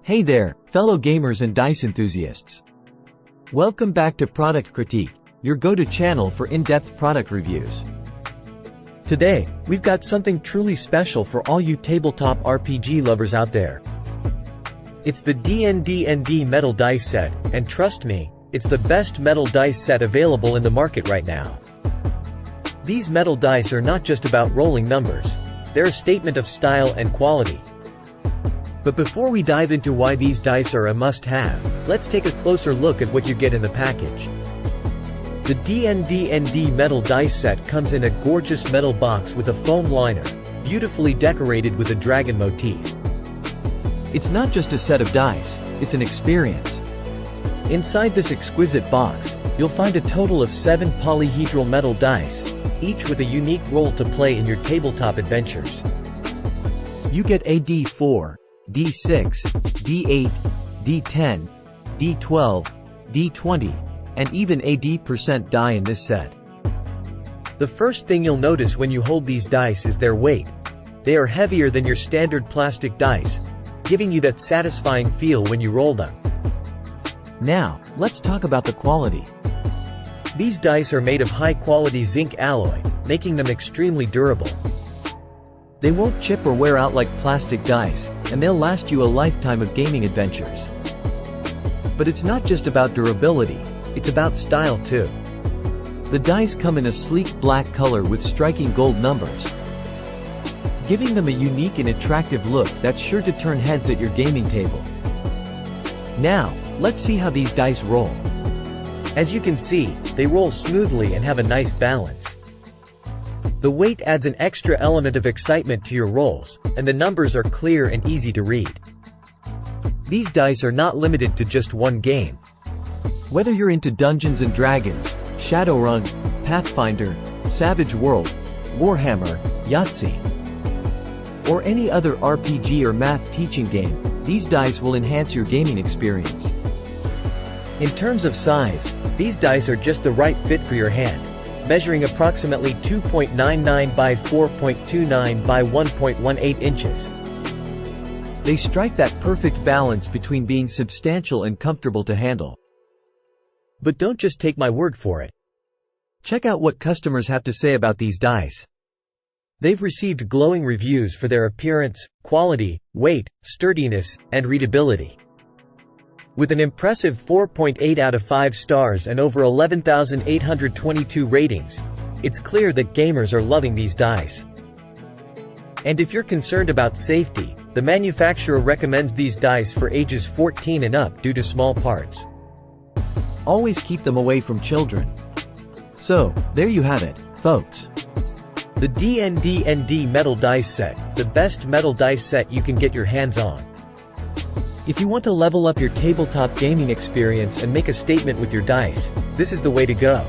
Hey there, fellow gamers and dice enthusiasts. Welcome back to Product Critique, your go-to channel for in-depth product reviews. Today, we've got something truly special for all you tabletop RPG lovers out there. It's the DNDND metal dice set, and trust me, it's the best metal dice set available in the market right now. These metal dice are not just about rolling numbers, they're a statement of style and quality. But before we dive into why these dice are a must-have, let's take a closer look at what you get in the package. The DNDND metal dice set comes in a gorgeous metal box with a foam liner, beautifully decorated with a dragon motif. It's not just a set of dice, it's an experience. Inside this exquisite box, you'll find a total of 7 polyhedral metal dice, each with a unique role to play in your tabletop adventures. You get a D4, D6, D8, D10, D12, D20, and even a D% die in this set. The first thing you'll notice when you hold these dice is their weight. They are heavier than your standard plastic dice, giving you that satisfying feel when you roll them. Now, let's talk about the quality. These dice are made of high-quality zinc alloy, making them extremely durable. They won't chip or wear out like plastic dice, and they'll last you a lifetime of gaming adventures. But it's not just about durability, it's about style too. The dice come in a sleek black color with striking gold numbers, giving them a unique and attractive look that's sure to turn heads at your gaming table. Now, let's see how these dice roll. As you can see, they roll smoothly and have a nice balance. The weight adds an extra element of excitement to your rolls, and the numbers are clear and easy to read. These dice are not limited to just one game. Whether you're into Dungeons & Dragons, Shadowrun, Pathfinder, Savage World, Warhammer, Yahtzee, or any other RPG or math teaching game, these dice will enhance your gaming experience. In terms of size, these dice are just the right fit for your hand, measuring approximately 2.99 by 4.29 by 1.18 inches. They strike that perfect balance between being substantial and comfortable to handle. But don't just take my word for it. Check out what customers have to say about these dice. They've received glowing reviews for their appearance, quality, weight, sturdiness, and readability. With an impressive 4.8 out of 5 stars and over 11,822 ratings, it's clear that gamers are loving these dice. And if you're concerned about safety, the manufacturer recommends these dice for ages 14 and up due to small parts. Always keep them away from children. So, there you have it, folks. The DNDND metal dice set, the best metal dice set you can get your hands on. If you want to level up your tabletop gaming experience and make a statement with your dice, this is the way to go.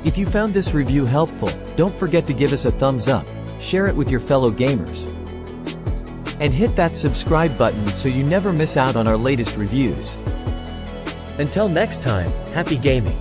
If you found this review helpful, don't forget to give us a thumbs up, share it with your fellow gamers, and hit that subscribe button so you never miss out on our latest reviews. Until next time, happy gaming!